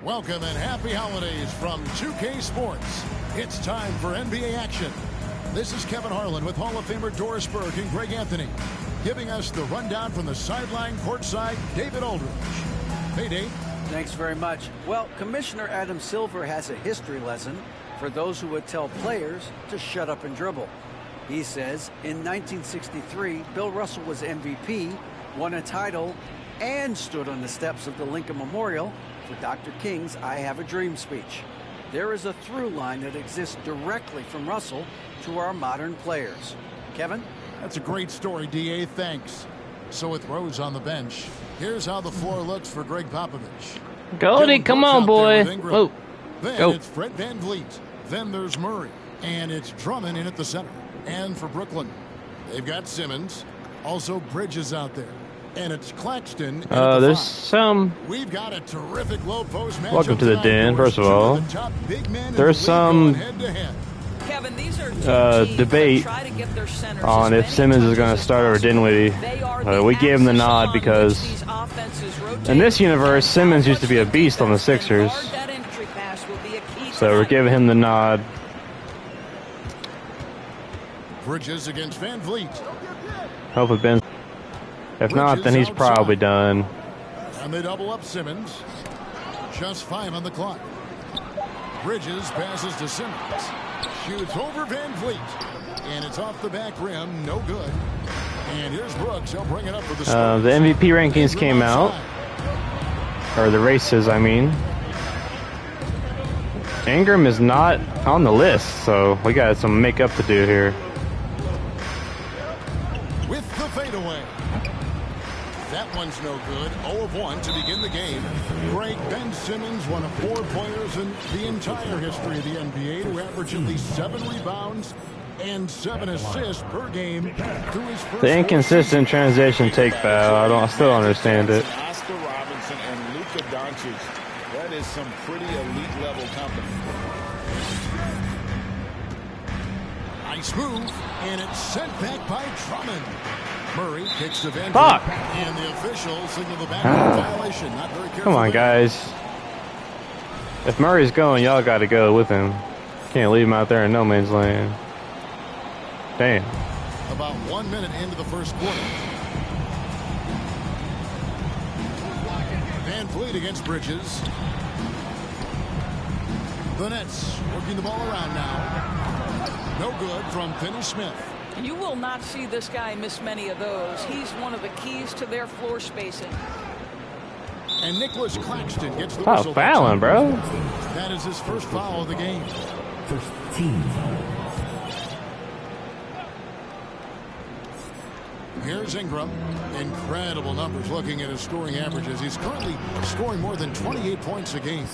Welcome and happy holidays from 2K Sports. It's time for NBA action. This is Kevin Harlan with Hall of Famer Doris Burke and Greg Anthony, giving us the rundown from the sideline courtside, David Aldridge. Hey, Dave. Thanks very much. Well, Commissioner Adam Silver has a history lesson for those who would tell players to shut up and dribble. He says in 1963, Bill Russell was MVP, won a title, and stood on the steps of the Lincoln Memorial for Dr. King's I Have a Dream speech. There is a through line that exists directly from Russell to our modern players. Kevin? That's a great story, D.A. Thanks. So with Rose on the bench, here's how the floor looks for Greg Popovich. Goldie, come on, boy. Whoa. Then Go. it's Fred VanVleet. Then there's Murray. And it's Drummond in at the center. And for Brooklyn, they've got Simmons. Also Bridges out there. And it's Claxton. There's some. We've got a terrific low post match. Welcome to the den, first of all. There's some Kevin, these are debate on if Simmons is going to start over Dinwiddie. We gave him the nod because in this universe, Simmons used to be a beast on the Sixers. So we're giving him the nod. Bridges against VanVleet. Hope it bends. If not, then he's probably done. And they double up Simmons. Just 5 on the clock. Bridges passes to Simmons. Shoots over VanVleet. And it's off the back rim. No good. And here's Brooks. He'll bring it up for the Spurs. The MVP rankings came out. Or the races, I mean. Ingram is not on the list, so we got some makeup to do here. With the fadeaway. That one's no good. 0 of 1 to begin the game. Greg, Ben Simmons, one of 4 players in the entire history of the NBA to average at least 7 rebounds and 7 assists per game through his first. The inconsistent transition take foul. I still don't understand it. Oscar Robinson and Luka Doncic. That is some pretty elite level company. Nice move, and it's sent back by Drummond. Murray kicks the Van Fuck! And the officials signal the background violation. Not very careful. Come on, guys. If Murray's going, y'all got to go with him. Can't leave him out there in no man's land. Damn. About 1 minute into the first quarter. VanVleet against Bridges. The Nets working the ball around now. No good from Finney-Smith. You will not see this guy miss many of those. He's one of the keys to their floor spacing. And Nicholas Claxton gets the whistle. Oh, fouling, bro. That is his first foul of the game. 15. Here's Ingram. Incredible numbers looking at his scoring averages. He's currently scoring more than 28 points a game.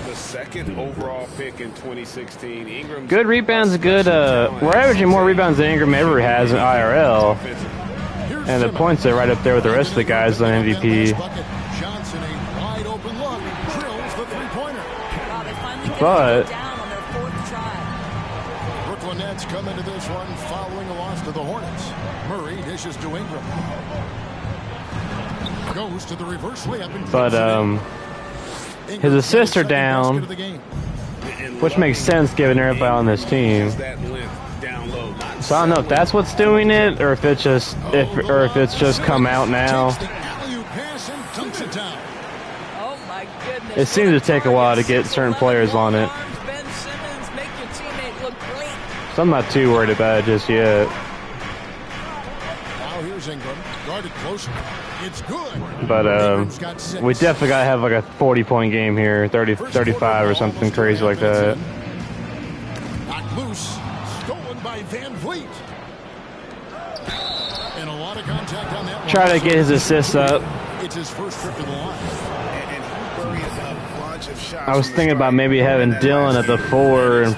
The second overall pick in 2016. Ingram. Good rebounds, good. We're averaging more rebounds than Ingram ever has in IRL. And the points are right up there with the rest of the guys on MVP. Johnson, a wide open look, drills the three-pointer. But Brooklyn Nets come into this one following a loss to the Hornets. Murray dishes to Ingram. Goes to the reverse layup. His assists are down, which makes sense given everybody on this team. So I don't know if that's what's doing it, or if it's just if it's just come out now. Oh my goodness. It seems to take a while to get certain players on it. Ben Simmons, make your teammate look great. So I'm not too worried about it just yet. Now here's Ingram, guarded closer. It's good. But we definitely got to have like a 40-point game here, 30, 35 or something crazy like that. Knocked loose, stolen by VanVleet. And a lot of contact on that one. Try to get his assists up. It's his first trip to the line. I was thinking about maybe having Dylan at the 4 and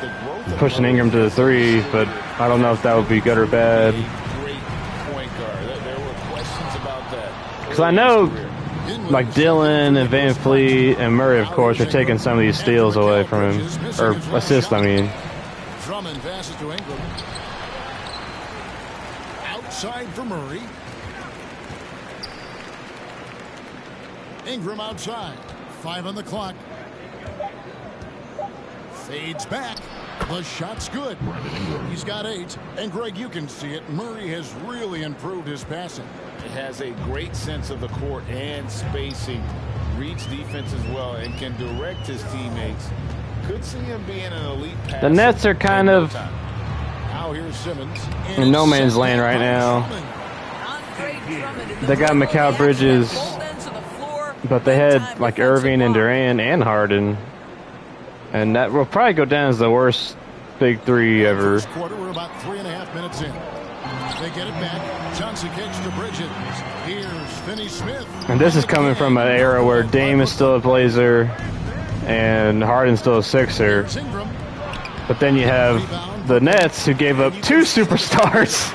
pushing Ingram to the 3, but I don't know if that would be good or bad. Because I know, like Dylan and VanVleet and Murray, of course, are taking some of these steals away from him, or assists, I mean. Drummond passes to Ingram. Outside for Murray. Ingram outside. 5 on the clock. Fades back. The shot's good. He's got 8. And, Greg, you can see it. Murray has really improved his passing. He has a great sense of the court and spacing. Reads defense as well and can direct his teammates. Could see him being an elite passer. The Nets are kind of Now here's Simmons. in no man's land right now. They got Mikal Bridges, but they had like Irving and Durant and Harden. And that will probably go down as the worst big 3 ever. First quarter, we're about 3.5 minutes in. They get it back. Johnson kicks to Bridges. Here's Finney-Smith. And this is coming from an era where Dame is still a Blazer and Harden's still a Sixer. But then you have the Nets, who gave up 2 superstars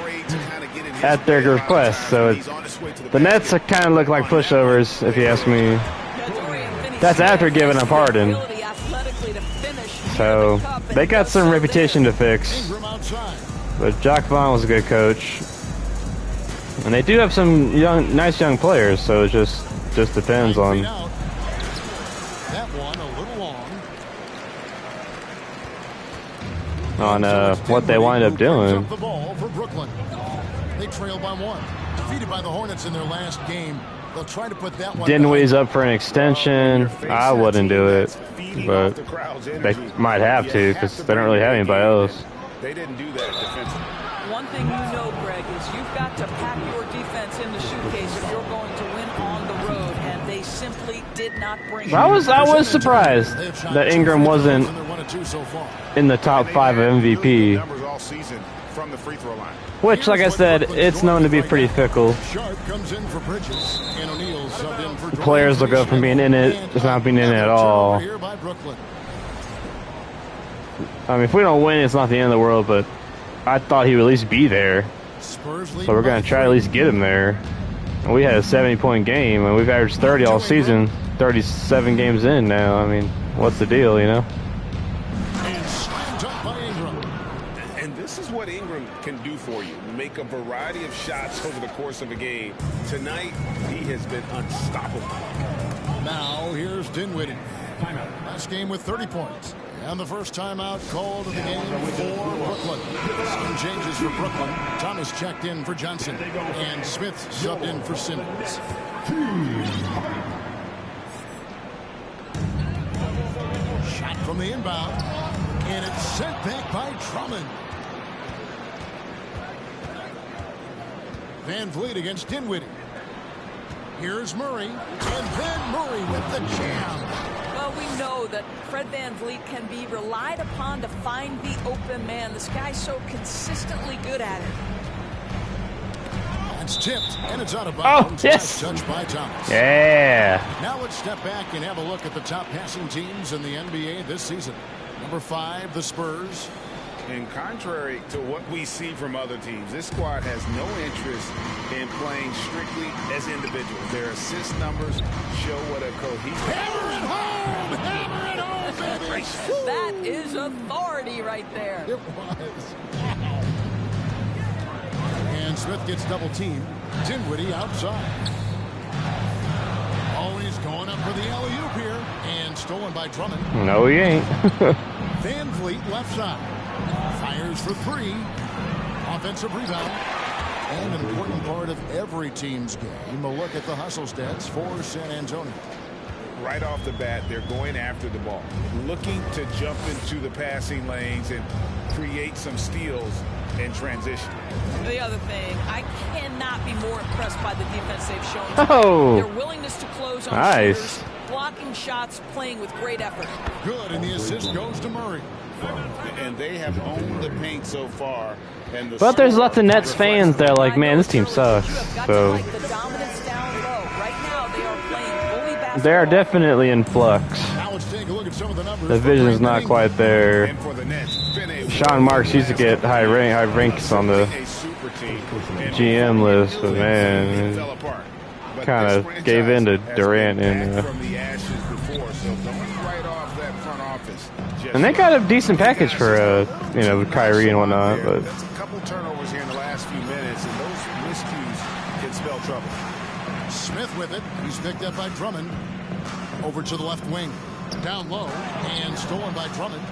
at their request. So the Nets kind of look like pushovers, if you ask me. That's after giving up Harden. So they got some reputation to fix. But Jacques Vaughn was a good coach. And they do have some nice young players, so it just depends on. That one a little long. What they wind up doing. The ball for Brooklyn. They trail by 1. Defeated by the Hornets in their last game. They'll try to put that one. Dinwiddie's up for an extension. I wouldn't do it, but they might have to because they don't really have anybody else. They didn't do that defensively. One thing you know, Greg, is you've got to pack your defense in the suitcase if you're going to win on the road, and they simply did not bring it. I was surprised that Ingram wasn't in the top 5 of MVP. From the free throw line. Which, like I said, it's known to be pretty fickle. Players will go from being in it to not being in it at all. I mean, if we don't win, it's not the end of the world, but I thought he would at least be there. So we're going to try to at least get him there. And we had a 70-point game, and we've averaged 30 all season, 37 games in now. I mean, what's the deal, you know? This is what Ingram can do for you. Make a variety of shots over the course of a game. Tonight, he has been unstoppable. Now, here's Dinwiddie. Last game with 30 points. And the first timeout called of the game for Brooklyn. Some changes for Brooklyn. Thomas checked in for Johnson. And Smith subbed in for Simmons. Shot from the inbound. And it's sent back by Drummond. Van Vliet against Dinwiddie. Here's Murray. And then Murray with the jam. Well, we know that Fred Van Vliet can be relied upon to find the open man. This guy's so consistently good at it. It's tipped, and it's out of bounds. Oh, yes. Touched by Thomas. Yeah. Now let's step back and have a look at the top passing teams in the NBA this season. Number 5, the Spurs. And contrary to what we see from other teams, this squad has no interest in playing strictly as individuals. Their assist numbers show what a cohesive... Hammer it home! Hammer it home, baby! That is authority right there. It was. And Smith gets double teamed. Dinwiddie outside. Always going up for the alley-oop here. And stolen by Drummond. No, he ain't. Van Vliet left side. Fires for 3. Offensive rebound. And an important part of every team's game. A look at the hustle stats for San Antonio. Right off the bat, they're going after the ball. Looking to jump into the passing lanes and create some steals in transition. The other thing, I cannot be more impressed by the defense they've shown. Oh. Their willingness to close on Nice. shooters, blocking shots, playing with great effort. Good, and the assist goes to Murray. And they have owned the paint so far. And the But there's lots of Nets fans that are like, man, this team sucks. So The dominance down low. Right now, they are playing bully basketball. they are definitely in flux. Now let's take a look at some of the numbers. The vision's not quite there. And for the Nets, Sean Marks used to get high ranks on the GM list, but man, kind of gave in to Durant and they got a decent package for Kyrie and whatnot. But a couple turnovers here in the last few minutes, and those miscues can spell trouble. Smith with it. He's picked up by Drummond. Over to the left wing. Down low. And stolen by Drummond.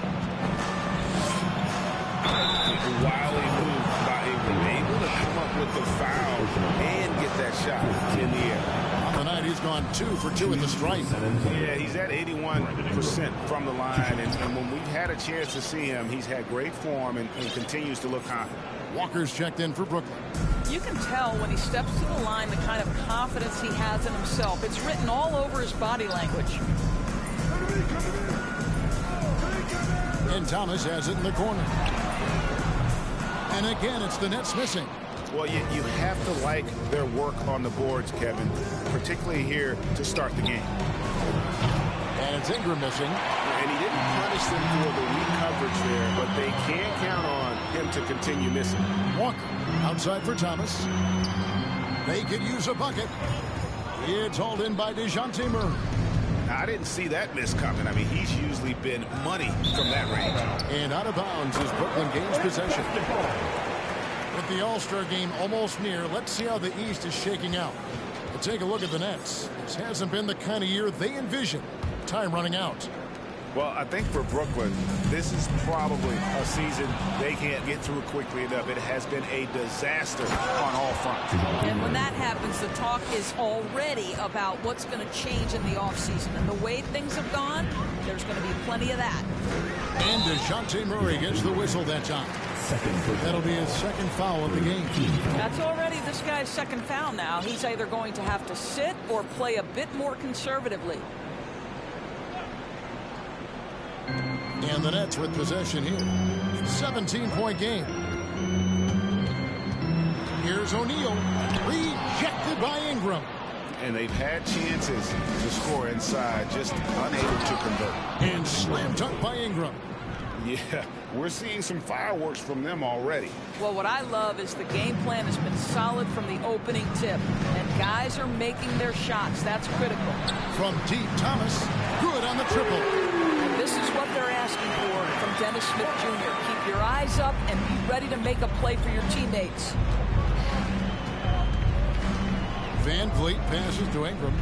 Wily move by Ingram, able to come up with the foul and get that shot in the air. On the night, he's gone 2 for 2 at the stripe. Yeah, he's at 81% from the line, and when we've had a chance to see him, he's had great form and continues to look confident. Walker's checked in for Brooklyn. You can tell when he steps to the line the kind of confidence he has in himself. It's written all over his body language. And Thomas has it in the corner. And again, it's the Nets missing. Well, you have to like their work on the boards, Kevin, particularly here to start the game. And it's Ingram missing. And he didn't punish them for the weak coverage there, but they can't count on him to continue missing. Walker outside for Thomas. They could use a bucket. It's hauled in by DeJounte Murray. I didn't see that miss coming. I mean, he's usually been money from that range. And out of bounds as Brooklyn gains possession. With the All-Star game almost near, let's see how the East is shaking out. But take a look at the Nets. This hasn't been the kind of year they envisioned. Time running out. Well, I think for Brooklyn, this is probably a season they can't get through quickly enough. It has been a disaster on all fronts. And when that happens, the talk is already about what's going to change in the offseason. And the way things have gone, there's going to be plenty of that. And DeJounte Murray gets the whistle that time. That'll be his second foul of the game. That's already this guy's second foul now. He's either going to have to sit or play a bit more conservatively. And the Nets with possession here. 17-point game. Here's O'Neal. Rejected by Ingram. And they've had chances to score inside, just unable to convert. And slam dunk by Ingram. Yeah, we're seeing some fireworks from them already. Well, what I love is the game plan has been solid from the opening tip. And guys are making their shots. That's critical. From deep, Thomas. Good on the triple. And this is what they're asking for from Dennis Smith Jr. Keep your eyes up and be ready to make a play for your teammates. Van Vliet passes to Ingram.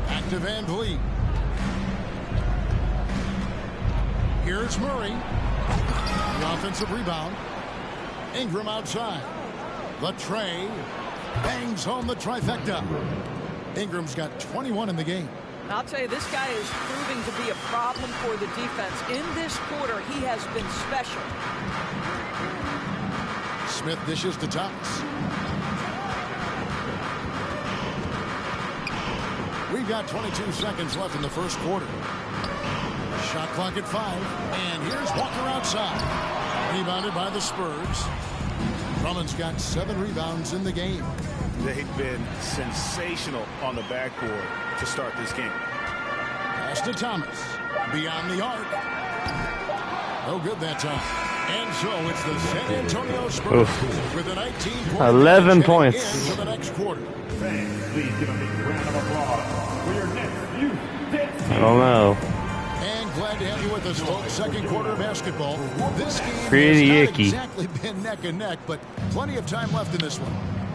Back to Van Vliet. Here's Murray. The offensive rebound. Ingram outside. The tray. Bangs home the trifecta. Ingram's got 21 in the game. I'll tell you, this guy is proving to be a problem for the defense. In this quarter, he has been special. Smith dishes to Thomas. We've got 22 seconds left in the first quarter. Shot clock at 5. And here's Walker outside. Rebounded by the Spurs. Drummond's got 7 rebounds in the game. They've been sensational on the backboard to start this game. Pass to Thomas. Beyond the arc. No good that time. And so it's the San Antonio Spurs with a 19-point 11 points. into the next quarter. Please give a big round of applause for your next youth. I don't know. And glad to have you with us, folks. Second quarter of basketball. This game Pretty has not icky. exactly been neck and neck, but plenty of time left in this one.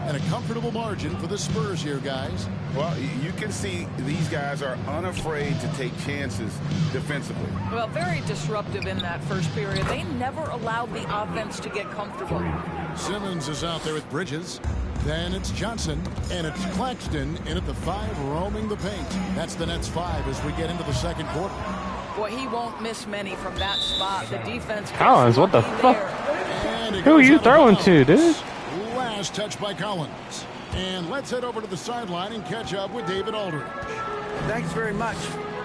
And a comfortable margin for the Spurs here, guys. Well, you can see these guys are unafraid to take chances defensively. Well, very disruptive in that first period. They never allowed the offense to get comfortable. Simmons is out there with Bridges. Then it's Johnson, and it's Claxton in at the 5, roaming the paint. That's the Nets 5 as we get into the second quarter. Boy, he won't miss many from that spot. The defense. Collins, what the fuck? And it Who are goes you out of throwing bounds. to, dude? Last touch by Collins. And let's head over to the sideline and catch up with David Aldridge. Thanks very much.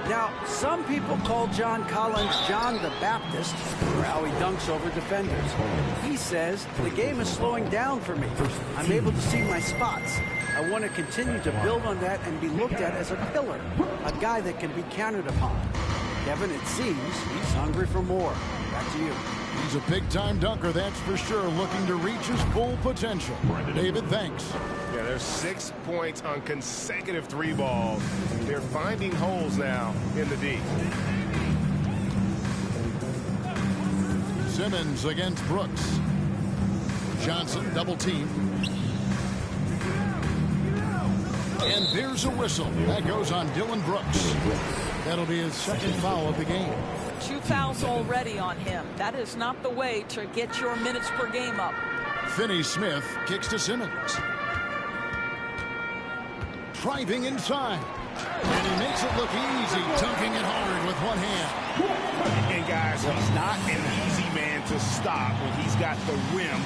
Now, some people call John Collins John the Baptist for how he dunks over defenders. He says, the game is slowing down for me. I'm able to see my spots. I want to continue to build on that and be looked at as a pillar, a guy that can be counted upon. Kevin, it seems he's hungry for more. Back to you. He's a big-time dunker, that's for sure, looking to reach his full potential. David, thanks. Yeah, there's 6 points on consecutive 3 balls. They're finding holes now in the D. Simmons against Brooks. Johnson double team. And there's a whistle. That goes on Dylan Brooks. That'll be his second foul of the game. 2 fouls already on him. That is not the way to get your minutes per game up. Finney-Smith kicks to Simmons. Driving inside. And he makes it look easy, dunking it hard with one hand. And guys, he's not an easy man to stop when he's got the rim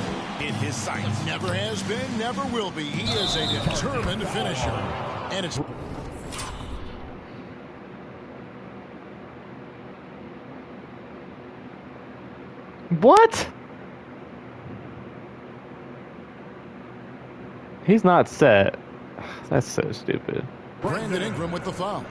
in his sights. Never has been, never will be. He is a determined finisher. And it's... What? He's not set. That's so stupid. Brandon Ingram with the foul.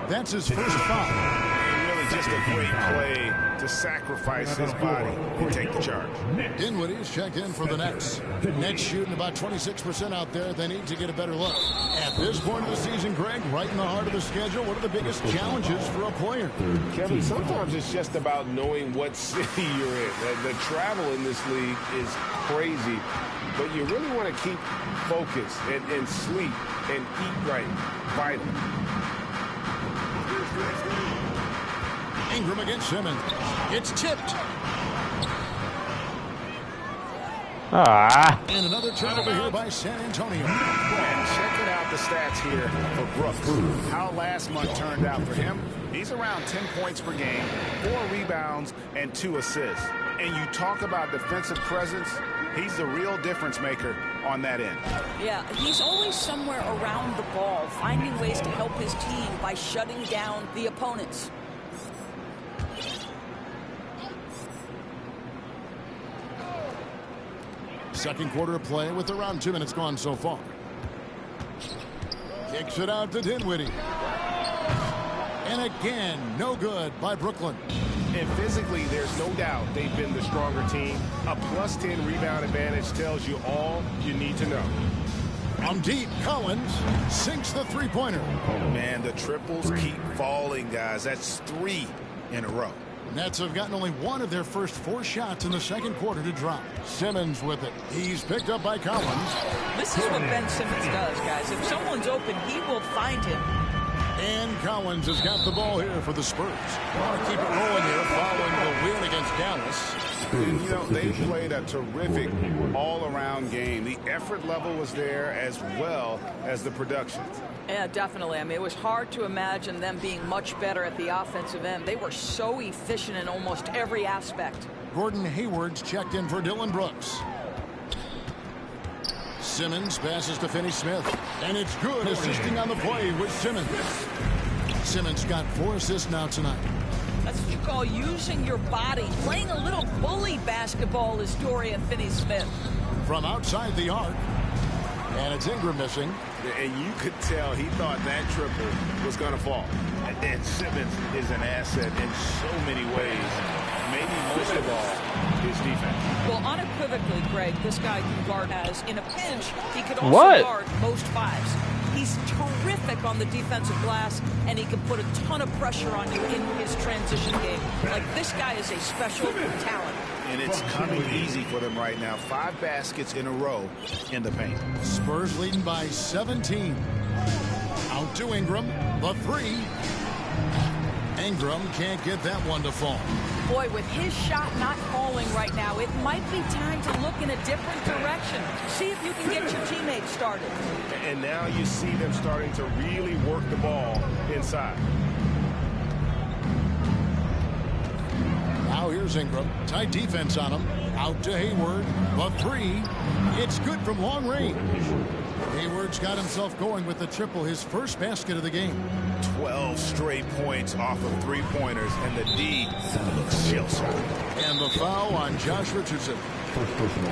That's his first foul. And really just a great play to sacrifice his body and take the charge. Dinwiddie's checked in for the Nets. Nets shooting about 26% out there. They need to get a better look. At this point of the season, Greg, right in the heart of the schedule, what are the biggest challenges for a player? Kevin, sometimes it's just about knowing what city you're in. The travel in this league is crazy, but you really want to keep focused and sleep and eat right. Vital. Ingram against Simmons. It's tipped. And another turnover here by San Antonio. And check it out, the stats here for Brooks. How last month turned out for him. He's around 10 points per game, 4 rebounds, and 2 assists. And you talk about defensive presence, he's the real difference maker on that end. Yeah, he's always somewhere around the ball, finding ways to help his team by shutting down the opponents. Second quarter of play with around 2 minutes gone so far. Kicks it out to Dinwiddie. And again, no good by Brooklyn. And physically, there's no doubt they've been the stronger team. A plus 10 rebound advantage tells you all you need to know. From deep, Collins sinks the three-pointer. Man, the triples keep falling, guys. That's 3 in a row. Nets have gotten only 1 of their first 4 shots in the second quarter to drop. Simmons with it. He's picked up by Collins. This is what Ben Simmons does, guys. If someone's open, he will find him. And Collins has got the ball here for the Spurs. Want to keep it rolling here following the win against Dallas. And, you know, they played a terrific all-around game. The effort level was there as well as the production. Yeah, definitely. I mean, it was hard to imagine them being much better at the offensive end. They were so efficient in almost every aspect. Gordon Hayward's checked in for Dylan Brooks. Simmons passes to Finney-Smith. And it's good, assisting on the play with Simmons. Simmons got 4 assists now tonight. That's what you call using your body. Playing a little bully basketball is Dorian Finney-Smith. From outside the arc. And it's Ingram missing. And you could tell he thought that triple was going to fall. And Simmons is an asset in so many ways. Maybe most of all, his defense. Well, unequivocally, Greg, this guy can guard as in a pinch. He could also guard most 5s. He's terrific on the defensive glass, and he can put a ton of pressure on you in his transition game. Like, this guy is a special talent. And it's coming easy for them right now. 5 baskets in a row in the paint. Spurs leading by 17. Out to Ingram. The 3. Ingram can't get that one to fall. Boy, with his shot not falling right now, it might be time to look in a different direction. See if you can get your teammates started. And now you see them starting to really work the ball inside. Now here's Ingram. Tight defense on him. Out to Hayward. The 3. It's good from long range. Hayward's got himself going with the triple, his first basket of the game. 12 straight points off of 3-pointers, and the D looks shell-shocked. And the foul on Josh Richardson.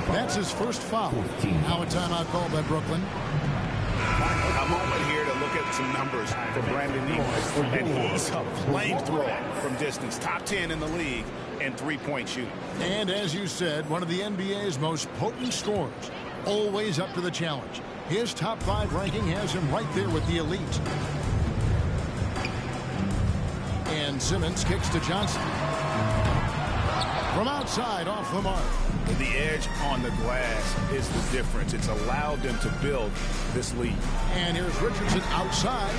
That's his first foul. Now a timeout called by Brooklyn. A moment here to look at some numbers for Brandon Ingram. And he's a flamethrower from distance. Top 10 in the league in 3-point shooting. And as you said, one of the NBA's most potent scorers. Always up to the challenge. His top 5 ranking has him right there with the elite. And Simmons kicks to Johnson. From outside, off the mark. The edge on the glass is the difference. It's allowed them to build this lead. And here's Richardson outside.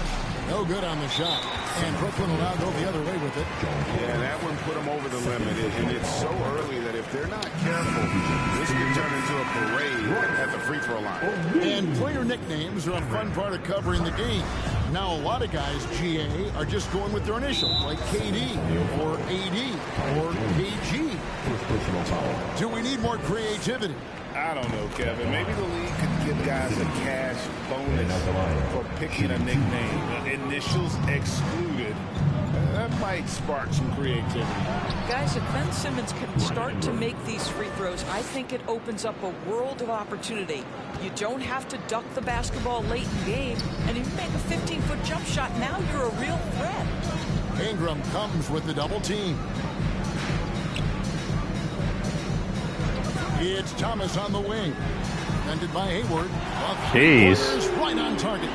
No good on the shot. And Brooklyn will now go the other way with it. Yeah, that one put them over the limit. And it's so early that if they're not careful, this could turn into a parade at the free throw line. And player nicknames are a fun part of covering the game. Now, a lot of guys, GA, are just going with their initials, like KD or AD or KG. Do we need more creativity? I don't know, Kevin. Maybe the league could give guys a cash bonus for picking a nickname. Initials excluded. That might spark some creativity. Guys, if Ben Simmons can start to make these free throws, I think it opens up a world of opportunity. You don't have to duck the basketball late in the game, and if you make a 15-foot jump shot, now you're a real threat. Ingram comes with the double team. It's Thomas on the wing. Defended by Hayward. Jeez. Right on target.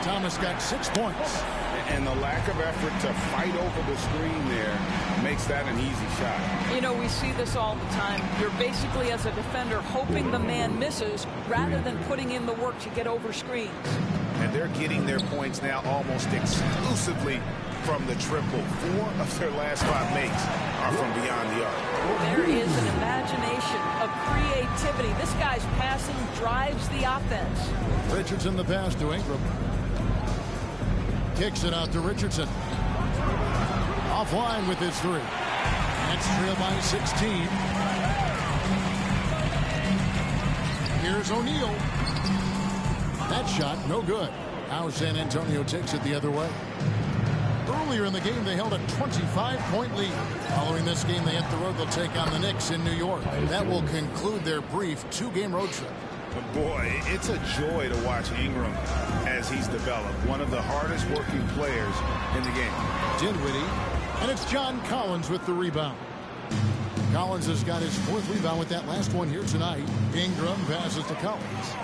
Thomas got 6 points. And the lack of effort to fight over the screen there makes that an easy shot. You know, we see this all the time. You're basically, as a defender, hoping the man misses rather than putting in the work to get over screens. And they're getting their points now almost exclusively from the triple. 4 of their last 5 makes are from beyond the arc. There is an imagination of creativity. This guy's passing drives the offense. Richardson the pass to Ingram. Kicks it out to Richardson. Offline with his 3. That's trailed by 16. Here's O'Neal. That shot, no good. Now San Antonio takes it the other way. Earlier in the game, they held a 25-point lead. Following this game, they hit the road. They'll take on the Knicks in New York. That will conclude their brief 2-game road trip. But boy, it's a joy to watch Ingram as he's developed. One of the hardest working players in the game. Dinwiddie, and it's John Collins with the rebound. Collins has got his 4th rebound with that last one here tonight. Ingram passes to Collins.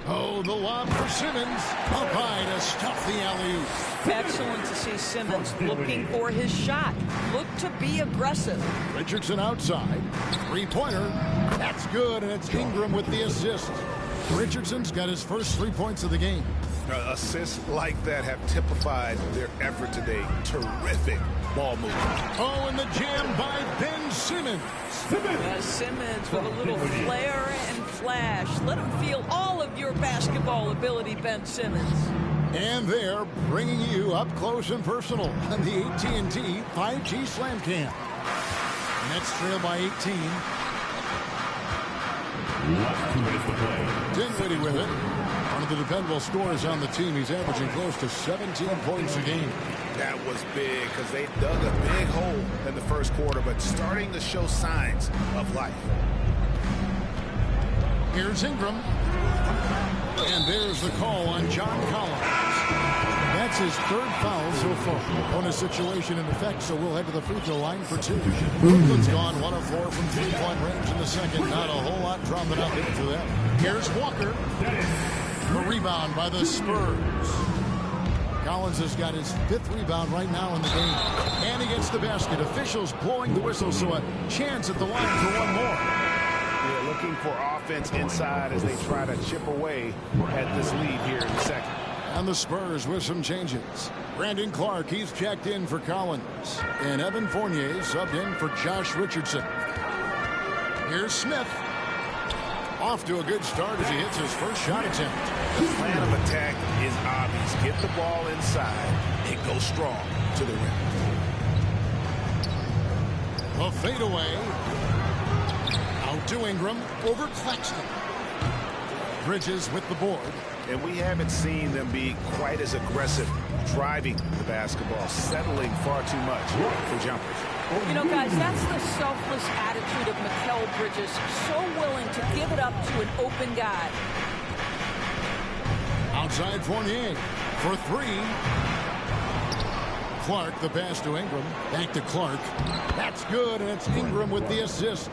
Oh, the lob for Simmons. Up high to stuff the alley-oop. Excellent to see Simmons looking for his shot. Look to be aggressive. Richardson outside. 3-pointer. That's good, and it's Ingram with the assist. Richardson's got his first 3 points of the game. Assists like that have typified their effort today. Terrific ball movement. Oh, and the jam by Ben Simmons. Simmons with a little flair and flash. Let him feel all of your basketball ability, Ben Simmons. And they're bringing you up close and personal on the AT&T 5G Slam Cam. Nets trail by 18. Dinwiddie with it. One of the dependable scorers on the team. He's averaging close to 17 points a game. That was big because they dug a big hole in the first quarter, but starting to show signs of life. Here's Ingram. And there's the call on John Collins. That's his 3rd foul so far. On a situation in effect, so we'll head to the free throw line for 2. Brooklyn's gone 1 of 4 from 3-point range in the second. Not a whole lot dropping up into them. Here's Walker. The rebound by the Spurs. Collins has got his 5th rebound right now in the game. And he gets the basket. Officials blowing the whistle, so a chance at the line for 1 more. Yeah, looking for offense inside as they try to chip away at this lead here in the second. And the Spurs with some changes. Brandon Clark, he's checked in for Collins. And Evan Fournier subbed in for Josh Richardson. Here's Smith. Off to a good start as he hits his first shot attempt. The plan of attack is obvious. Get the ball inside and go strong to the rim. A fadeaway. Out to Ingram over Claxton. Bridges with the board. And we haven't seen them be quite as aggressive driving the basketball, settling far too much for jumpers. You know, guys, that's the selfless attitude of Mikal Bridges. So willing to give it up to an open guy. Outside Fournier for 3. Clark, the pass to Ingram. Back to Clark. That's good, and it's Ingram with the assist.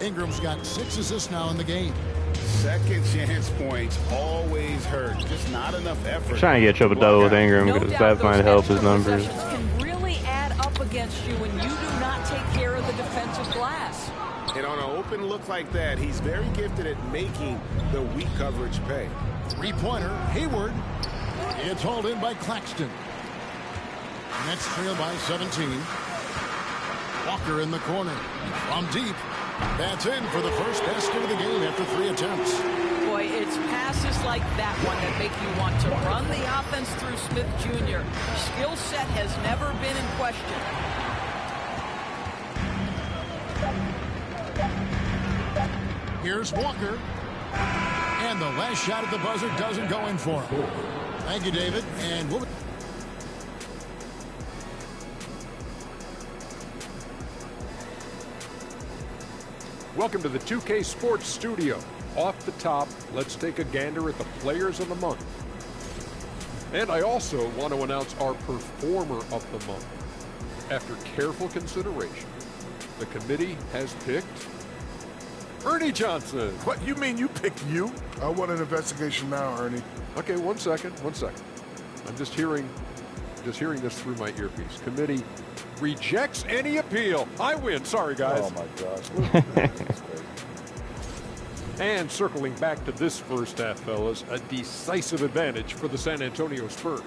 Ingram's got 6 assists now in the game. Second chance points always hurt. Just not enough effort. Trying to get triple-double with Ingram because that might help his numbers. Can really add up a against you when you do not take care of the defensive glass. And on an open look like that, he's very gifted at making the weak coverage pay. Three-pointer, Hayward. It's hauled in by Claxton. Nets trail by 17. Walker in the corner. From deep. That's in for the first basket of the game after 3 attempts. Boy, it's passes like that one that make you want to run the offense through Smith Jr. Skill set has never been in question. Here's Walker. And the last shot at the buzzer doesn't go in for him. Thank you, David. And we'll... Welcome to the 2K Sports Studio. Off the top, let's take a gander at the Players of the Month. And I also want to announce our Performer of the Month. After careful consideration, the committee has picked Ernie Johnson. What, you mean you picked you? I want an investigation now, Ernie. Okay, one second. I'm just hearing this through my earpiece. Committee rejects any appeal. I win. Sorry, guys. Oh, my gosh. And circling back to this first half, fellas, a decisive advantage for the San Antonio Spurs.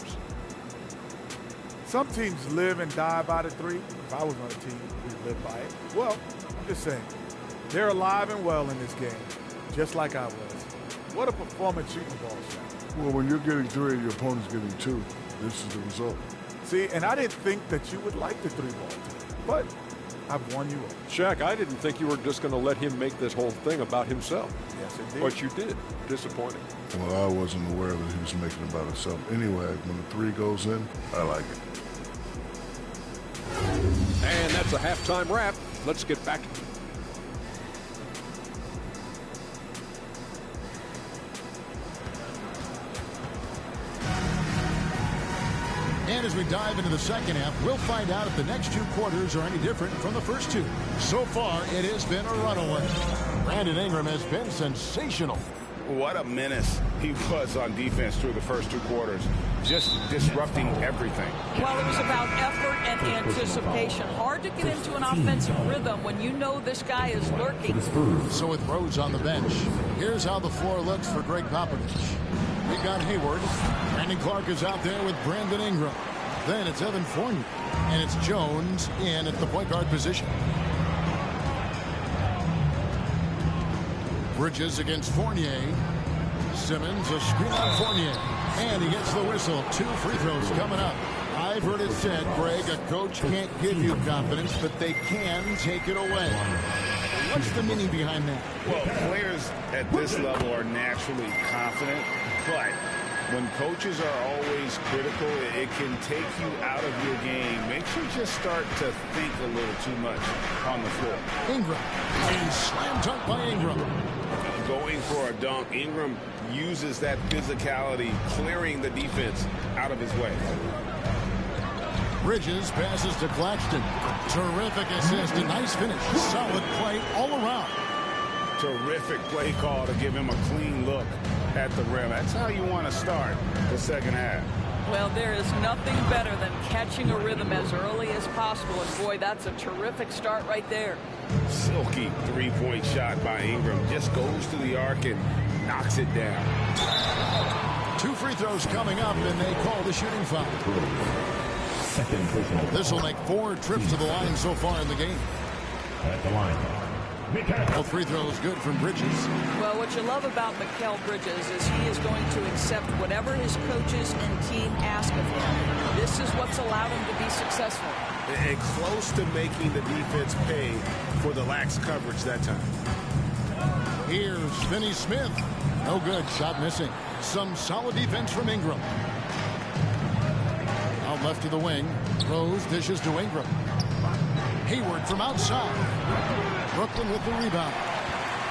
Some teams live and die by the three. If I was on a team, we'd live by it. Well, I'm just saying, they're alive and well in this game, just like I was. What a performance shooting the ball shot. Well, when you're getting 3 and your opponent's getting 2, this is the result. See, and I didn't think that you would like the 3-ball team, but I've won you over. Shaq, I didn't think you were just going to let him make this whole thing about himself. Yes, it did. But you did. Disappointing. Well, I wasn't aware that he was making it about himself. Anyway, when the 3 goes in, I like it. And that's a halftime wrap. Let's get back. And as we dive into the second half, we'll find out if the next 2 quarters are any different from the first 2. So far, it has been a runaway. Brandon Ingram has been sensational. What a menace he was on defense through the first 2 quarters. Just disrupting everything. Well, it was about effort and anticipation. Hard to get into an offensive rhythm when you know this guy is lurking. So with Rose on the bench, here's how the floor looks for Greg Popovich. We've got Hayward. Brandon Clark is out there with Brandon Ingram. Then it's Evan Fournier. And it's Jones in at the point guard position. Bridges against Fournier. Simmons, a screen on Fournier. And he gets the whistle. 2 free throws coming up. I've heard it said, Greg, a coach can't give you confidence, but they can take it away. What's the meaning behind that? Well, players at this level are naturally confident, but when coaches are always critical, it can take you out of your game. Makes you just start to think a little too much on the floor. Ingram. And slam dunk by Ingram. Going for a dunk, Ingram uses that physicality, clearing the defense out of his way. Bridges passes to Claxton. Terrific assist, a nice finish. Solid play all around. Terrific play call to give him a clean look at the rim. That's how you want to start the second half. Well, there is nothing better than catching a rhythm as early as possible. And boy, that's a terrific start right there. Silky 3-point shot by Ingram. Just goes to the arc and knocks it down. 2 free throws coming up, and they call the shooting foul. This will make 4 trips to the line so far in the game. At the line. All free throws good from Bridges. Well, what you love about Mikal Bridges is he is going to accept whatever his coaches and team ask of him. This is what's allowed him to be successful. And close to making the defense pay for the lax coverage that time. Here's Finney Smith. No good. Shot missing. Some solid defense from Ingram. Out left of the wing. Rose dishes to Ingram. Hayward from outside. Brooklyn with the rebound.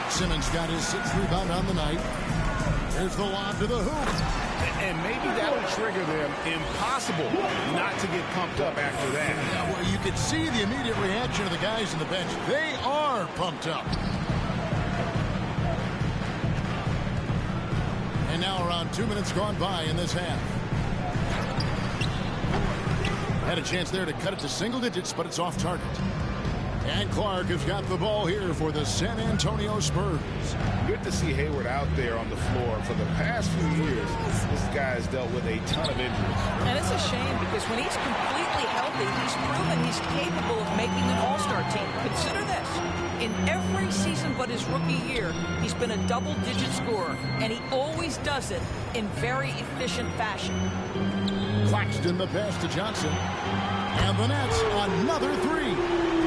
Simmons got his 6th rebound on the night. Here's the lob to the hoop. And maybe that'll trigger them. Impossible not to get pumped up after that. Yeah, well, you could see the immediate reaction of the guys on the bench. They are pumped up. And now around 2 minutes gone by in this half. Had a chance there to cut it to single digits, but it's off target. And Clark has got the ball here for the San Antonio Spurs. Good to see Hayward out there on the floor. For the past few years, this guy has dealt with a ton of injuries. And it's a shame because when he's completely healthy, he's proven he's capable of making an all-star team. Consider this. In every season but his rookie year, he's been a double-digit scorer, and he always does it in very efficient fashion. Claxton the pass to Johnson. And the Nets, another three.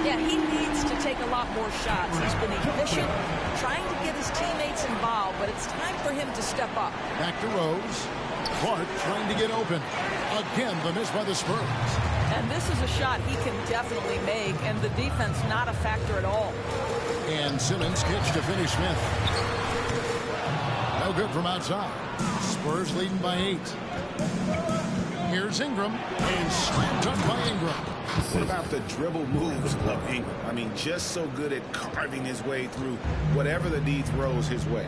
Yeah, he needs to take a lot more shots. He's been efficient, trying to get his teammates involved, but it's time for him to step up. Back to Rose. Clark trying to get open. Again, the miss by the Spurs. And this is a shot he can definitely make, and the defense not a factor at all. And Simmons kicks to Finney Smith. No good from outside. Spurs leading by 8. Here's Ingram, and slammed up by Ingram. What about the dribble moves of Ingram? I mean, just so good at carving his way through whatever the D throws his way.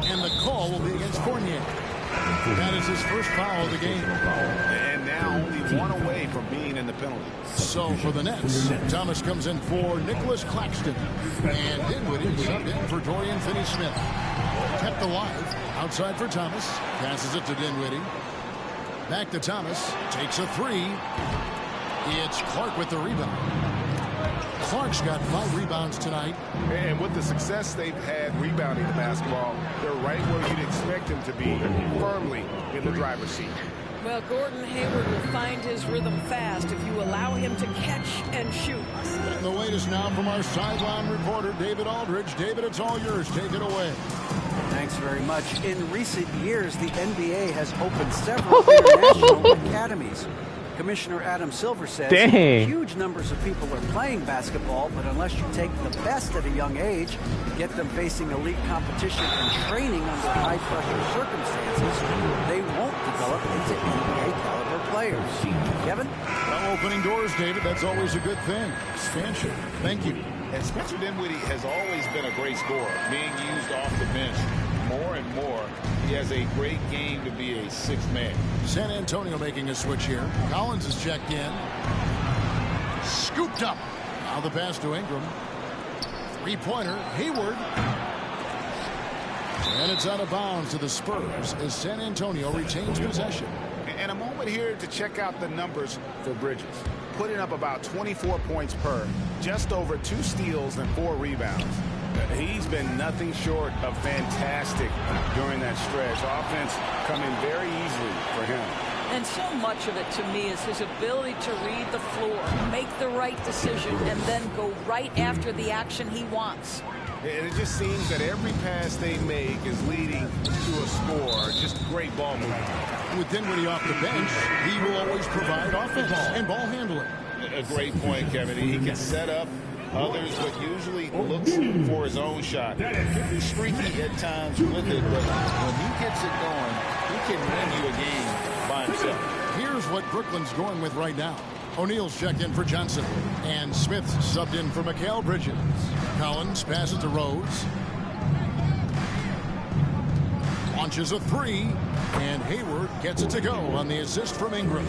And the call will be against Fournier. That is his first foul of the game. And now only one away from being in the penalty. So for the Nets, Thomas comes in for Nicholas Claxton. And Dinwiddie subbed in for Dorian Finney-Smith. Kept alive. Outside for Thomas. Passes it to Dinwiddie. Back to Thomas. Takes a three. It's Clark with the rebound. Clark's got 5 rebounds tonight. And with the success they've had rebounding the basketball, they're right where you'd expect them to be, firmly in the driver's seat. Well, Gordon Hayward will find his rhythm fast if you allow him to catch and shoot. And the latest now from our sideline reporter, David Aldridge. David, it's all yours. Take it away. Thanks very much. In recent years, the NBA has opened several international academies. Commissioner Adam Silver says huge numbers of people are playing basketball, but unless you take the best at a young age, get them facing elite competition and training under high-pressure circumstances, they won't develop into NBA-caliber players. Kevin? Well, opening doors, David, that's always a good thing. Expansion. Thank you. And Spencer Dinwiddie has always been a great scorer, being used off the bench more and more. He has a great game to be a sixth man. San Antonio making a switch here. Collins is checked in. Scooped up. Now the pass to Ingram. Three-pointer. Hayward. And it's out of bounds to the Spurs as San Antonio retains possession. And a moment here to check out the numbers for Bridges. Putting up about 24 points per, just over 2 steals and 4 rebounds. He's been nothing short of fantastic during that stretch. Offense coming very easily for him. And so much of it to me is his ability to read the floor, make the right decision, and then go right after the action he wants. And it just seems that every pass they make is leading to a score. Just great ball movement. With Dinwiddie off the bench, he will always provide offense and ball handling. A great point, Kevin. He can set up others, but usually looks for his own shot. He can be streaky at times with it, but when he gets it going, he can win you a game by himself. Here's what Brooklyn's going with right now. O'Neal's checked in for Johnson, and Smith subbed in for Mikal Bridges. Collins passes to Rose. Launches a three, and Hayward gets it to go on the assist from Ingram.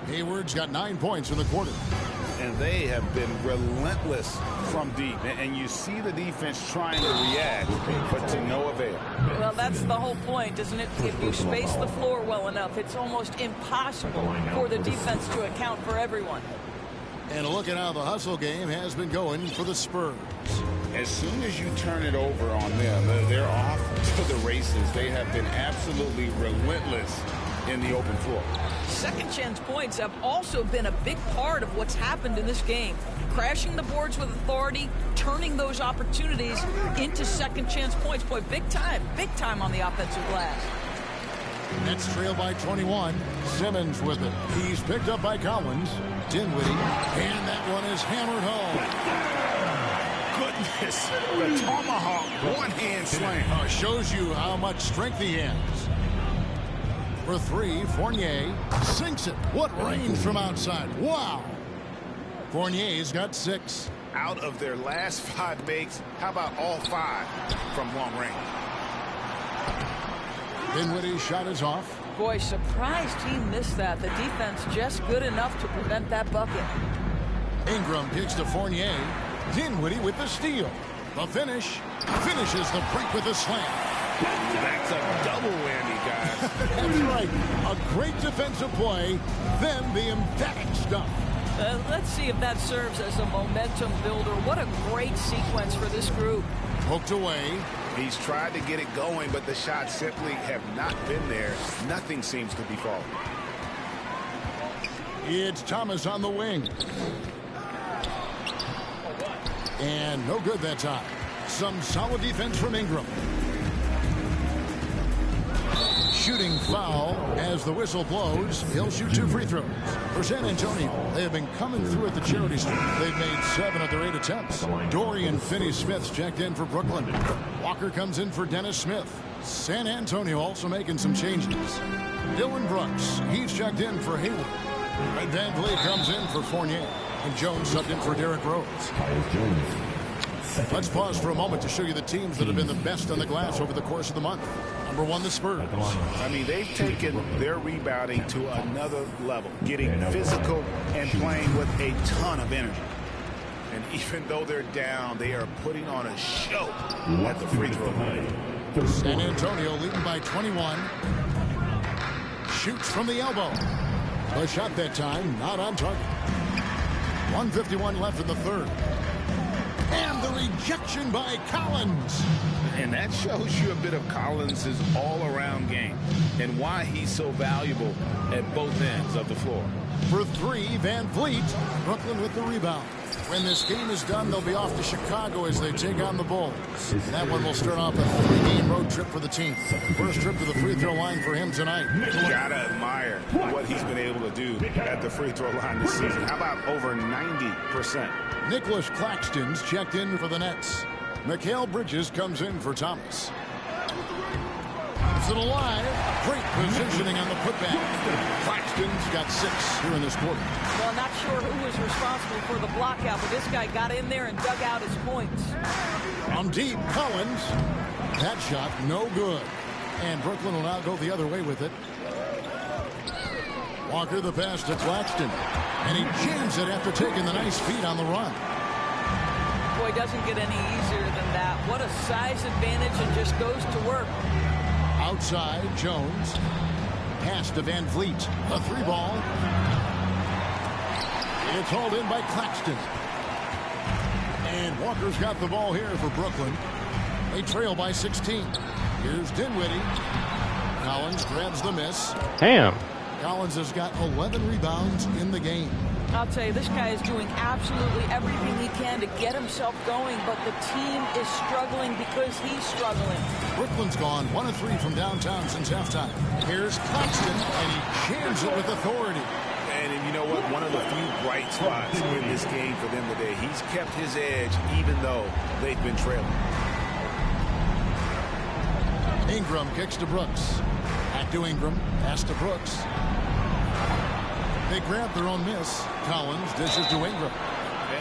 Hayward's got 9 points in the quarter. And they have been relentless from deep. And you see the defense trying to react, but to no avail. Well, that's the whole point, isn't it? If you space the floor well enough, it's almost impossible for the defense to account for everyone. And look at how the hustle game has been going for the Spurs. As soon as you turn it over on them, they're off to the races. They have been absolutely relentless in the open floor. Second chance points have also been a big part of what's happened in this game. Crashing the boards with authority, turning those opportunities into second chance points. Boy, big time on the offensive glass. Nets trail by 21. Simmons with it. He's picked up by Collins. Dinwiddie. And that one is hammered home. Goodness. The tomahawk one-hand slam. Shows you how much strength he has. For three, Fournier sinks it. What range from outside. Wow. Fournier's got 6. Out of their last 5 makes, how about all 5 from long range? Dinwiddie's shot is off. Boy, surprised he missed that. The defense just good enough to prevent that bucket. Ingram kicks to Fournier. Dinwiddie with the steal. The finish. Finishes the break with a slam. That's a double whammy, guys. That's right. A great defensive play, then the emphatic stuff. Let's see if that serves as a momentum builder. What a great sequence for this group. Hooked away. He's tried to get it going, but the shots simply have not been there. Nothing seems to be falling. It's Thomas on the wing. And no good that time. Some solid defense from Ingram. Shooting foul as the whistle blows. He'll shoot 2 free throws. For San Antonio, they have been coming through at the charity stripe. They've made 7 of their 8 attempts. Dorian Finney-Smith's checked in for Brooklyn. Walker comes in for Dennis Smith. San Antonio also making some changes. Dylan Brooks, he's checked in for Hayward. Red Van Vliet comes in for Fournier. And Jones subbed in for Derrick Rose. Let's pause for a moment to show you the teams that have been the best on the glass over the course of the month. Number 1, the Spurs. I mean, they've taken their rebounding to another level, getting physical and playing with a ton of energy. And even though they're down, they are putting on a show at the free throw line. San Antonio leading by 21. Shoots from the elbow. The shot that time, not on target. 1:51 left in the third. And the rejection by Collins. And that shows you a bit of Collins' all-around game and why he's so valuable at both ends of the floor. For 3, Van Vliet. Brooklyn with the rebound. When this game is done, they'll be off to Chicago as they take on the Bulls. That one will start off a 3-game road trip for the team. First trip to the free throw line for him tonight. Gotta admire what he's been able to do at the free throw line this season. How about over 90%? Nicholas Claxton's checked in for the Nets. Mikal Bridges comes in for Thomas. It's it alive. Great positioning on the putback. Claxton's got 6 here in this quarter. Well, not sure who was responsible for the block out, but this guy got in there and dug out his points. From deep, Collins. That shot, no good. And Brooklyn will now go the other way with it. Walker the pass to Claxton. And he jams it after taking the nice feed on the run. Boy, doesn't get any easier than that. What a size advantage, and just goes to work. Outside, Jones. Pass to Van Vliet. A 3-ball. It's hauled in by Claxton. And Walker's got the ball here for Brooklyn. They trail by 16. Here's Dinwiddie. Collins grabs the miss. Damn. Collins has got 11 rebounds in the game. I'll tell you, this guy is doing absolutely everything he can to get himself going, but the team is struggling because he's struggling. Brooklyn's gone 1 of 3 from downtown since halftime. Here's Claxton, and he jams it with authority. And you know what? One of the few bright spots in this game for them today. He's kept his edge even though they've been trailing. Ingram kicks to Brooks. Back to Ingram. Pass to Brooks. They grab their own miss. Collins dishes to Ingram.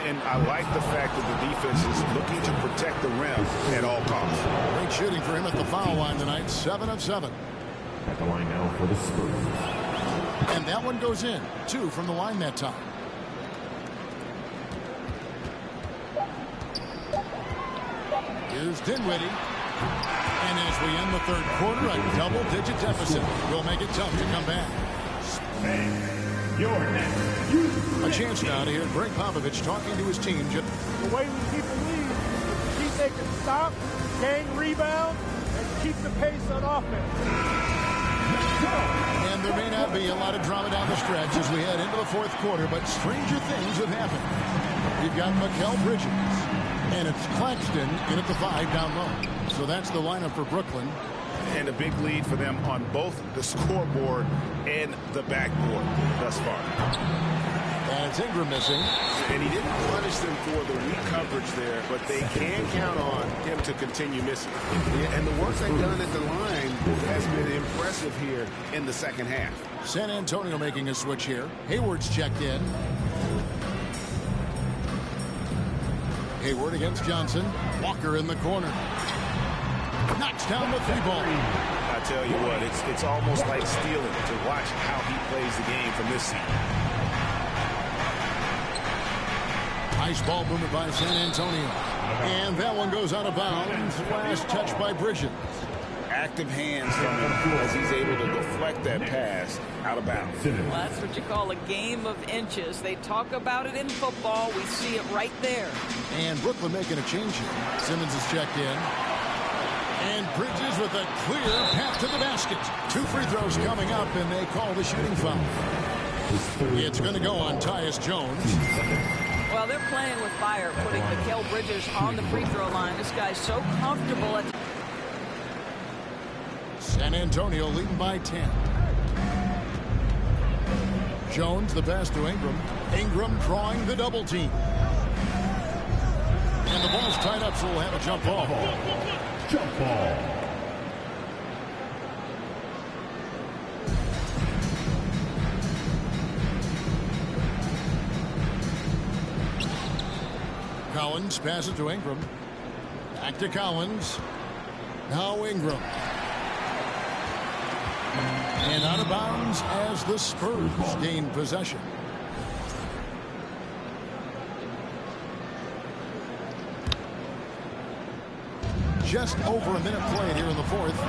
And I like the fact that the defense is looking to protect the rim at all costs. Great shooting for him at the foul line tonight. 7 of 7. At the line now for the Spurs. And that one goes in. 2 from the line that time. Here's Dinwiddie. And as we end the third quarter, a double-digit deficit will make it tough to come back. A chance now to hear Greg Popovich talking to his team. The way we keep the lead is keep making stops, gain rebounds, and keep the pace on offense. And there may not be a lot of drama down the stretch as we head into the fourth quarter, but stranger things have happened. You've got Mikal Bridges, and it's Claxton in at the 5 down low. So that's the lineup for Brooklyn. And a big lead for them on both the scoreboard and the backboard thus far. And it's Ingram missing. And he didn't punish them for the weak coverage there, but they can count on him to continue missing. And the work they've done at the line has been impressive here in the second half. San Antonio making a switch here. Hayward's checked in. Hayward against Johnson. Walker in the corner. Knocks down the 3-ball. A I'll tell you what, it's almost like stealing to watch how he plays the game from this seat. Nice ball movement by San Antonio. And that one goes out of bounds. Last touch by Bridges. Active hands from him as he's able to deflect that pass out of bounds. Well, that's what you call a game of inches. They talk about it in football. We see it right there. And Brooklyn making a change here. Simmons is checked in. And Bridges with a clear path to the basket. 2 free throws coming up, and they call the shooting foul. It's going to go on Tyus Jones. Well, they're playing with fire, putting Mikal Bridges on the free throw line. This guy's so comfortable at San Antonio leading by 10. Jones, the pass to Ingram. Ingram drawing the double team. And the ball's tied up, so we'll have a jump ball. Jump ball. Collins passes to Ingram. Back to Collins. Now Ingram. And out of bounds as the Spurs gain possession. Just over a minute played here in the fourth.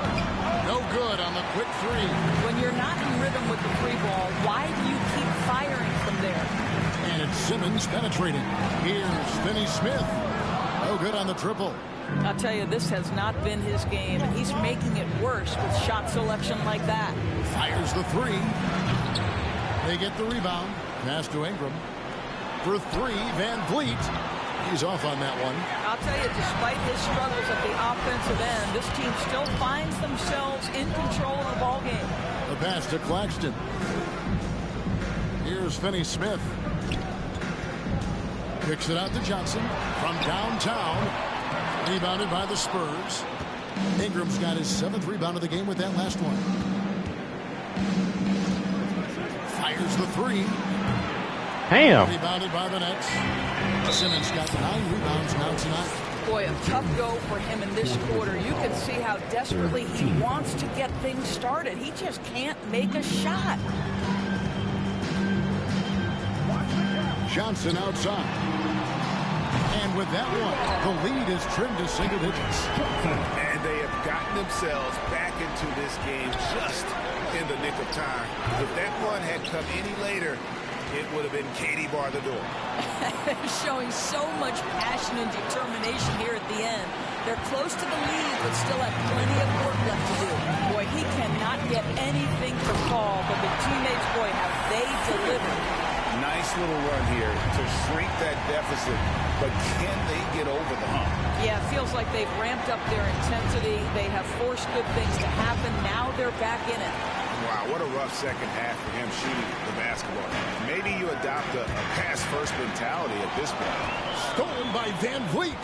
No good on the quick three. When you're not in rhythm with the free ball, why do you keep firing from there? And it's Simmons penetrating. Here's Finney-Smith. No good on the triple. I'll tell you, this has not been his game, and he's making it worse with shot selection like that. Fires the three. They get the rebound. Pass to Ingram. For three, Van Vliet. He's off on that one. I'll tell you, despite his struggles at the offensive end, this team still finds themselves in control of the ball game. The pass to Claxton. Here's Finney-Smith. Kicks it out to Johnson from downtown. Rebounded by the Spurs. Ingram's got his 7th rebound of the game with that last one. Fires the three. Damn. Rebounded by the Nets. Simmons got 9 rebounds now tonight. Boy, a tough go for him in this quarter. You can see how desperately he wants to get things started. He just can't make a shot. Johnson outside. And with that one, the lead is trimmed to single digits. And they have gotten themselves back into this game just in the nick of time. If that one had come any later, it would have been Katie bar the door. Showing so much passion and determination here at the end. They're close to the lead, but still have plenty of work left to do. Boy, he cannot get anything to fall, but the teammates, boy, have they delivered. Nice little run here to shrink that deficit, but can they get over the hump? Yeah, it feels like they've ramped up their intensity. They have forced good things to happen. Now they're back in it. Wow, what a rough second half for him shooting the basketball. Maybe you adopt a pass-first mentality at this point. Stolen by Van Vliet.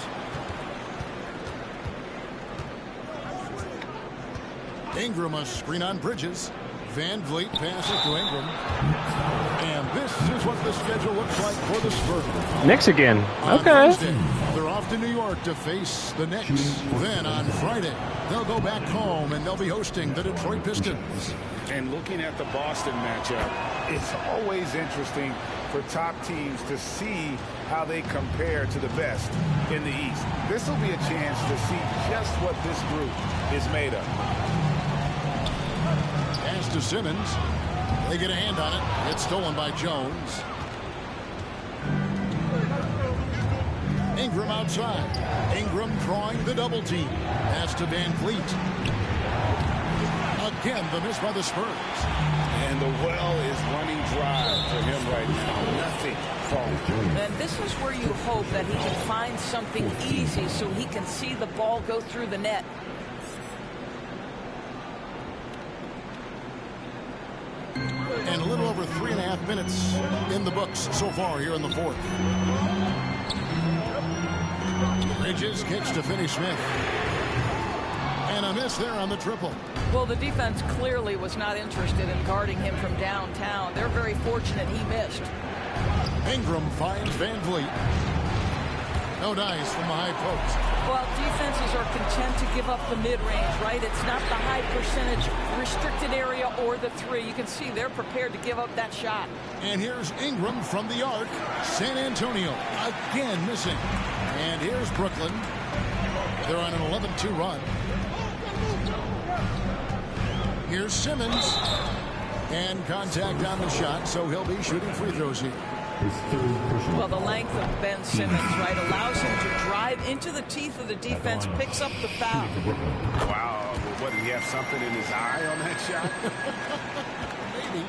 Ingram a screen on Bridges. Van Vliet passes to Ingram. And this is what the schedule looks like for the Spurs. Knicks again. On Okay. Thursday, they're off to New York to face the Knicks. Then on Friday, they'll go back home and they'll be hosting the Detroit Pistons. And looking at the Boston matchup, it's always interesting for top teams to see how they compare to the best in the East. This will be a chance to see just what this group is made of. Pass to Simmons. They get a hand on it. It's stolen by Jones. Ingram outside. Ingram drawing the double team. Pass to Van Vliet. Again, the miss by the Spurs. And the well is running dry for him right now. Nothing falling. And this is where you hope that he can find something easy so he can see the ball go through the net. And a little over 3.5 minutes in the books so far here in the fourth. Bridges kicks to Finney-Smith. And a miss there on the triple. Well, the defense clearly was not interested in guarding him from downtown. They're very fortunate he missed. Ingram finds Van Vliet. No dice from the high post. Well, defenses are content to give up the mid-range, right? It's not the high percentage restricted area or the three. You can see they're prepared to give up that shot. And here's Ingram from the arc. San Antonio again missing. And here's Brooklyn. They're on an 11-2 run. Here's Simmons. And contact on the shot, so he'll be shooting free throws here. Well, the length of Ben Simmons, right, allows him to drive into the teeth of the defense, picks up the foul. Wow. Well, what, did he have something in his eye on that shot? Maybe.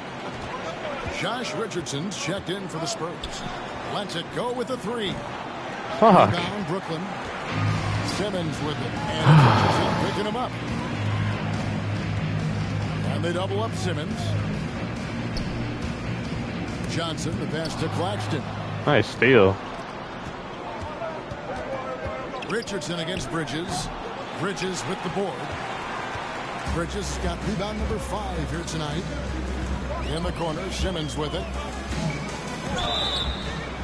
Josh Richardson's checked in for the Spurs. Lets it go with the three. Fuck. Down Brooklyn. Simmons with it. And Richardson picking him up. And they double up Simmons. Johnson, the pass to Claxton. Nice steal. Richardson against Bridges. Bridges with the board. Bridges got rebound number 5 here tonight. In the corner, Simmons with it.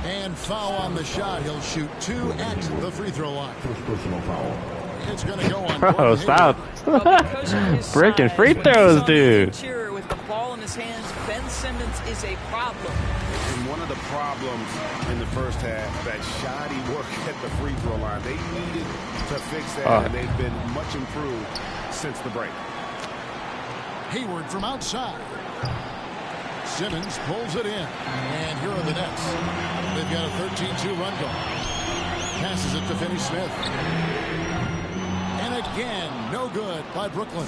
And foul on the shot. He'll shoot 2 at the free throw line. First personal foul. It's going to go on. Bro, stop. Breaking free throws, dude. With the ball in his hands, Ben Simmons is a problem. And one of the problems in the first half, that shoddy work at the free throw line. They needed to fix that, and they've been much improved since the break. Hayward from outside. Simmons pulls it in. And here are the Nets. They've got a 13-2 run going. Passes it to Finney-Smith. And again, no good by Brooklyn.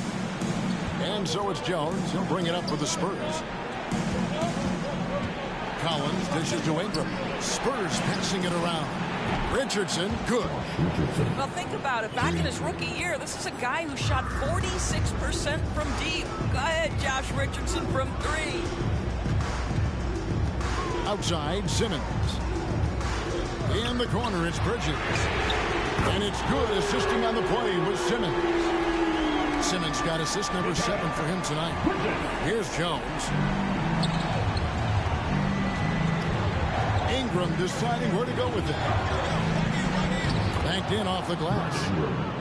And so it's Jones. He'll bring it up for the Spurs. Collins dishes to Ingram. Spurs passing it around. Richardson, good. Well, think about it. Back in his rookie year, this is a guy who shot 46% from deep. Go ahead, Josh Richardson from 3. Outside, Simmons. In the corner, it's Bridges. And it's good. Assisting on the play was Simmons. Simmons got assist number 7 for him tonight. Here's Jones. Ingram deciding where to go with it. Banked in off the glass.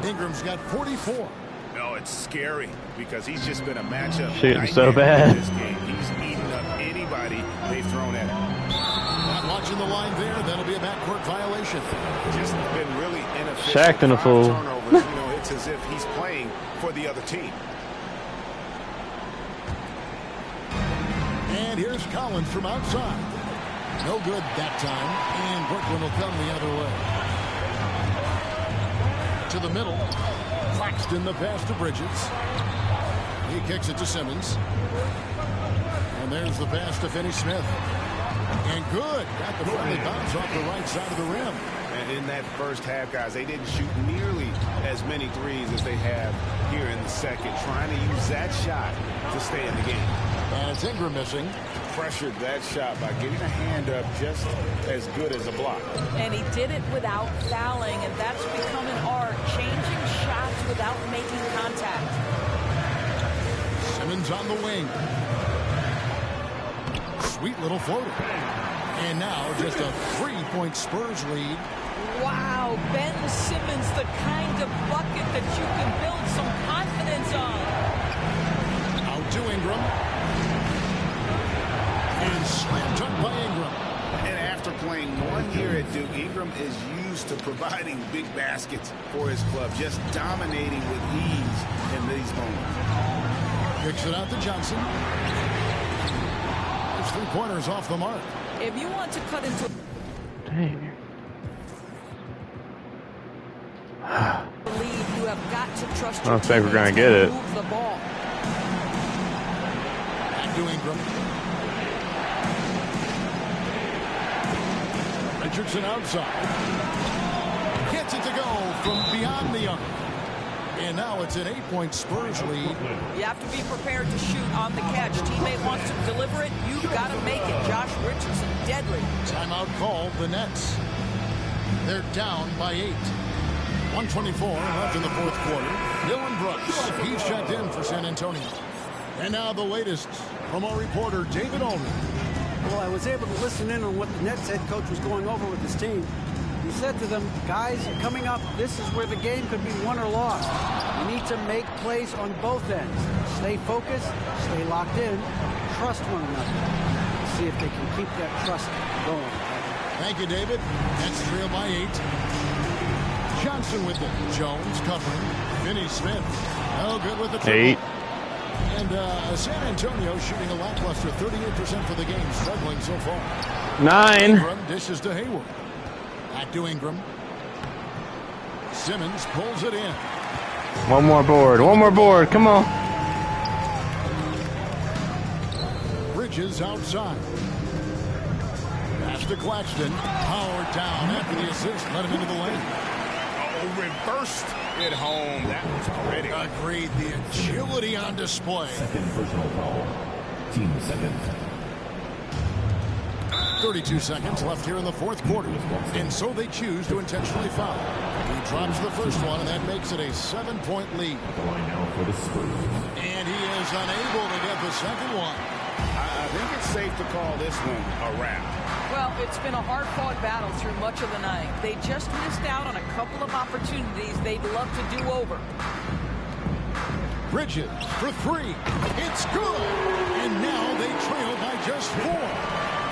Ingram's got 44. No, it's scary because he's just been a matchup. Shooting so bad. This game. He's eating up anybody they've thrown at him. Not watching the line there. That'll be a backcourt violation. Just been really inefficient. Shaq in a fool. Turnovers. You know, it's as if he's playing for the other team. And here's Collins from outside. No good that time. And Brooklyn will come the other way. To the middle. Claxton the pass to Bridges. He kicks it to Simmons. And there's the pass to Finney-Smith. And good. Got the friendly bounce off the right side of the rim. And in that first half, guys, they didn't shoot nearly as many threes as they have here in the second. Trying to use that shot to stay in the game. And it's Ingram missing. Pressured that shot by getting a hand up just as good as a block. And he did it without fouling, and that's become an art, changing shots without making contact. Simmons on the wing. Sweet little floater. And now just a 3-point Spurs lead. Wow, Ben Simmons, the kind of bucket that you can build some confidence on. Out to Ingram. And slam dunk by Ingram. And after playing 1 year at Duke, Ingram is used to providing big baskets for his club, just dominating with ease in these moments. Kicks it out to Johnson. There's 3-pointers off the mark. If you want to cut into Dang. the lead, you have got to trust I your don't think we're gonna teammates get to it. move the ball. Back to Ingram. Richardson outside. Gets it to go from beyond the arc. And now it's an 8-point Spurs lead. You have to be prepared to shoot on the catch. Teammate wants to deliver it. You've got to make it. Josh Richardson, deadly. Timeout called, the Nets. They're down by 8. 1:24 left in the fourth quarter. Dylan Brooks, he's checked in for San Antonio. And now the latest from our reporter, David Aldridge. Well, I was able to listen in on what the Nets head coach was going over with his team. He said to them, guys, coming up, this is where the game could be won or lost. You need to make plays on both ends. Stay focused, stay locked in, trust one another. See if they can keep that trust going. Thank you, David. That's trailed by 8. Johnson with it. Jones covering. Finney Smith. Oh, good with the triple. 8. And San Antonio shooting a lackluster 38% for the game, struggling so far. 9. Ingram dishes to Hayward. Back to Ingram. Simmons pulls it in. One more board. One more board. Come on. Bridges outside. Pass to Claxton. Howard down after the assist. Let him into the lane. Oh, reversed it home. That was pretty. Agreed. The agility on display. Second personal foul. Team second. 32 seconds left here in the fourth quarter. And so they choose to intentionally foul. He drops the first one, and that makes it a 7-point lead. The line now for the Spurs. And he is unable to get the second one. I think it's safe to call this one a wrap. Well, it's been a hard-fought battle through much of the night. They just missed out on a couple of opportunities they'd love to do over. Bridges for 3. It's good. And now they trail by just 4.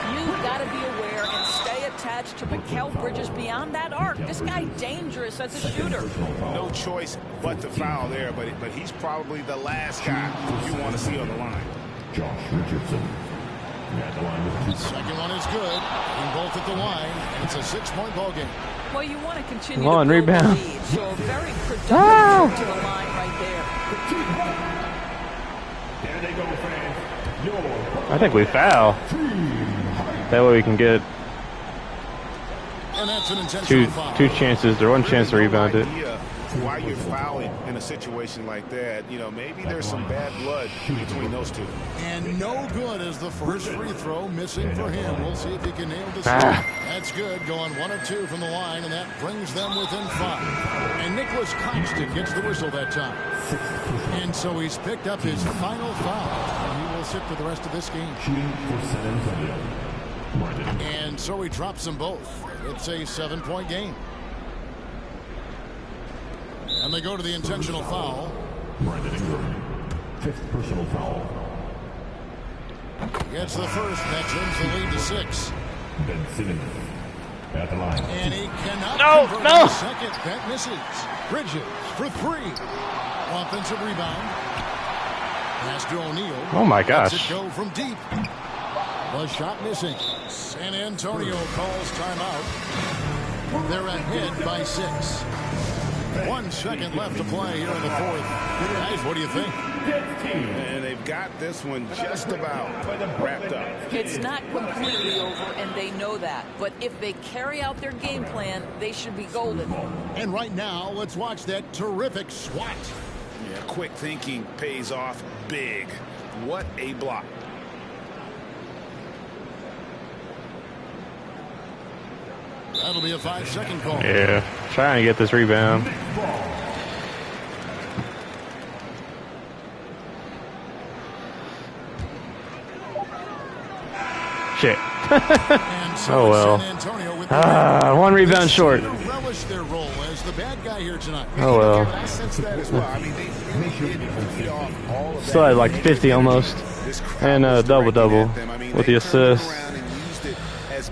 You've got to be aware and stay attached to Mikal Bridges beyond that arc. This guy's dangerous as a shooter. No choice but to foul there, but he's probably the last guy you want to see on the line. Josh Richardson. Second one is good. In both at the line. And it's a 6-point ball game. Well, you want to continue Come on, to build rebound. the lead. So a very productive trip to the line right there. There they go, fans. I think we foul. That way we can get And that's an intentional foul. two chances or one chance to rebound it. Why you're fouling in a situation like that, you know, maybe there's some bad blood between those two. And no good as the first free throw missing for him. We'll see if he can nail this. That's good. Going 1 of 2 from the line, and that brings them within 5. And Nicholas Claxton gets the whistle that time. And so he's picked up his final foul. And he will sit for the rest of this game. And so he drops them both. It's a 7-point game. And they go to the intentional foul. Fifth personal foul. Gets the first. That turns the lead to 6. Ben Simmons at the line. And he cannot convert the second. That misses. Bridges for 3. Offensive rebound. Pass to O'Neal. Oh my gosh. Lets it go from deep. The shot missing. San Antonio calls timeout. They're ahead by 6. 1 second left to play here in the fourth. Guys, what do you think? And they've got this one just about wrapped up. It's not completely over, and they know that. But if they carry out their game plan, they should be golden. And right now, let's watch that terrific swat. Yeah, quick thinking pays off big. What a block. That'll be a 5-second call. Yeah, trying to get this rebound. Shit. Oh well. 1 rebound short. Relish their role as the bad guy here tonight. Oh well. I sense that as well. I mean, they really did feed off all of Still had like 50 almost. And a double-double with the assist.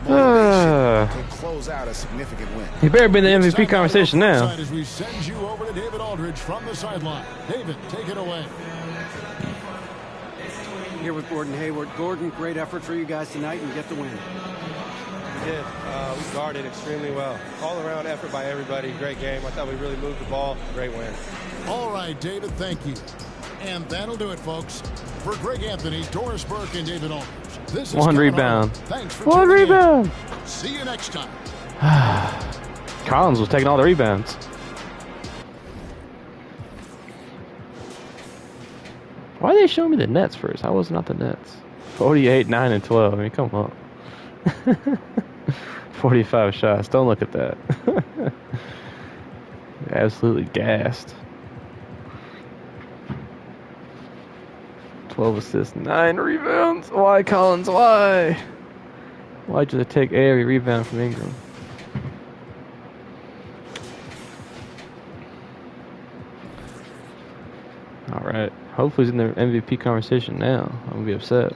To close out a significant win. He better be in the MVP conversation now. As we send you over to David Aldridge from the sideline. David, take it away. Here with Gordon Hayward. Gordon, great effort for you guys tonight and get the win. We did. We guarded extremely well. All-around effort by everybody. Great game. I thought we really moved the ball. Great win. All right, David, thank you. And that'll do it, folks. For Greg Anthony, Doris Burke, and David Aldridge. This is 1 rebound. Thanks for 1 rebound. in. See you next time. Collins was taking all the rebounds. Why are they showing me the Nets first? How was it not the Nets? 48, 9, and 12. I mean, come on. 45 shots. Don't look at that. Absolutely gassed. 12 assists, 9 rebounds. Why, Collins? Why? Why'd you take every rebound from Ingram? All right. Hopefully he's in the MVP conversation now. I'm going to be upset.